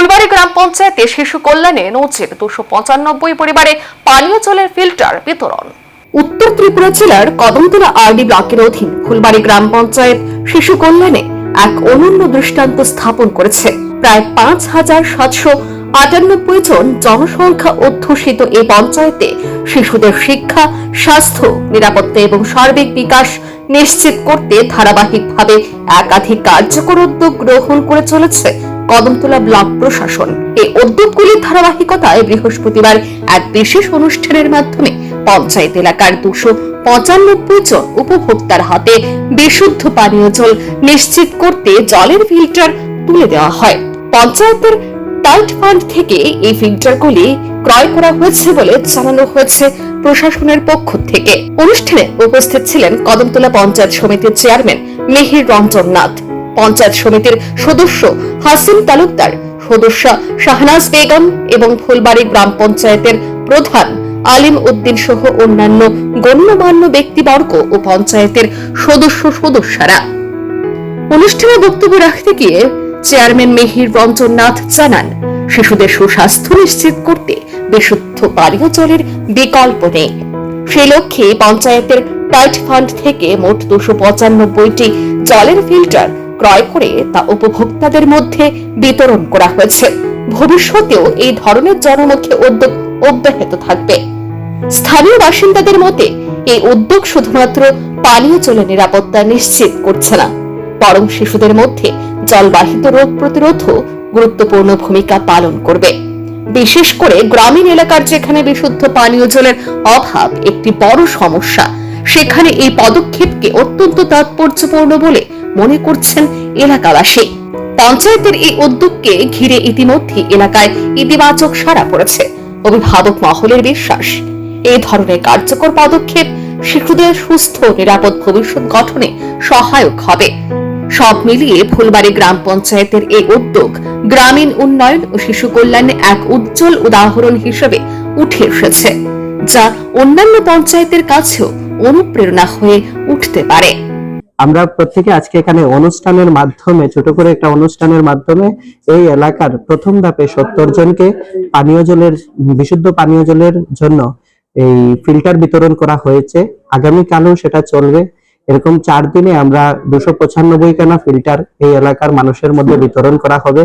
ফুলবাড়ি গ্রাম পঞ্চায়েতে শিশু কল্যাণে নজির 295 পরিবারে পানীয় জলের ফিল্টার বিতরণ। উত্তর ত্রিপুরা জেলার কদমতলা আরডি ব্লকের অধীন ফুলবাড়ি গ্রাম পঞ্চায়েত শিশু কল্যাণে এক অনন্য দৃষ্টান্ত স্থাপন করেছে। প্রায় 5798 জন জনসংখ্যা অধ্যুষিত এই পঞ্চায়েতে শিশুদের শিক্ষা, স্বাস্থ্য, নিরাপত্তা এবং সার্বিক বিকাশ নিশ্চিত করতে ধারাবাহিকভাবে একাধিক কার্যকর উদ্যোগ গ্রহণ করে চলেছে কদমতলা ব্লক প্রশাসন। এই উদ্যোগগুলির ধারাবাহিকতায় বৃহস্পতিবার এক বিশেষ অনুষ্ঠানের মাধ্যমে পঞ্চায়েত এলাকার 295 জন উপভোক্তার হাতে বিশুদ্ধ পানীয় জল নিশ্চিত করতে জলের ফিল্টার তুলে দেওয়া হয়। পঞ্চায়েতের টাইট ফান্ড থেকে এই ফিল্টারগুলি ক্রয় করা হয়েছে বলে জানানো হয়েছে প্রশাসনের পক্ষ থেকে। অনুষ্ঠানে উপস্থিত ছিলেন কদমতলা পঞ্চায়েত সমিতির চেয়ারম্যান মিহির রঞ্জন নাথ, পঞ্চায়েত সমিতির সদস্য হাসিম তালুকদার, সদস্য শাহনাজ বেগম এবং ফুলবাড়ি গ্রাম পঞ্চায়েতের প্রধান আলিম উদ্দিন সহ অন্যান্য গণ্যমান্য ব্যক্তিবর্গ ও পঞ্চায়েতের সদস্যরা। অনুষ্ঠানে বক্তব্য রাখতে গিয়ে চেয়ারম্যান মিহির রঞ্জন নাথ জানান, শিশুদের সুস্বাস্থ্য নিশ্চিত করতে বিশুদ্ধ পানীয় জলের বিকল্প নেই। সেই লক্ষ্যে পঞ্চায়েতের টাইট ফান্ড থেকে মোট 295টি জলের ফিল্টার ক্রয় করে তা উপভোক্তাদের মধ্যে বিতরণ করা হয়েছে। ভবিষ্যতেও এই ধরনের জনমুখী উদ্যোগ অব্যাহত থাকবে। স্থানীয় বাসিন্দাদের মতে এই উদ্যোগ শুধুমাত্র পানীয় জলের নিরাপত্তা নিশ্চিত করছে না, বরং শিশুদের মধ্যে জলবাহিত রোগ প্রতিরোধও গুরুত্বপূর্ণ ভূমিকা পালন করবে। বিশেষ করে গ্রামীণ এলাকার যেখানে বিশুদ্ধ পানীয় জলের অভাব একটি বড় সমস্যা, সেখানে এই পদক্ষেপকে অত্যন্ত তাৎপর্যপূর্ণ বলে মনে করছেন এলাকাবাসী। পঞ্চায়েতের এই উদ্যোগকে ঘিরে ইতিমধ্যে এলাকায় ইতিবাচক সাড়া পড়েছে। অভিভাবক মহলের বিশ্বাস, এই ধরনের কার্যকর পদক্ষেপ শিশুদের সুস্থ নিরাপদ ভবিষ্যৎ গঠনে সহায়ক হবে। সব মিলিয়ে ফুলবাড়ি গ্রাম পঞ্চায়েতের এই উদ্যোগ গ্রামীণ উন্নয়ন ও শিশু কল্যাণে এক উজ্জ্বল উদাহরণ হিসেবে উঠে এসেছে, যা অন্যান্য পঞ্চায়েতের কাছেও অনুপ্রেরণা হয়ে উঠতে পারে। আমরা প্রত্যেকে আজকে এখানে অনুষ্ঠানের মাধ্যমে, ছোট করে একটা অনুষ্ঠানের মাধ্যমে এই এলাকার প্রথম ধাপে 70 জনকে বিশুদ্ধ পানীয় জলের জন্য এই ফিল্টার বিতরণ করা হয়েছে। আগামীকালও সেটা চলবে। এরকম 4 দিনে আমরা 295 খানা ফিল্টার এই এলাকার মানুষের মধ্যে বিতরণ করা হবে।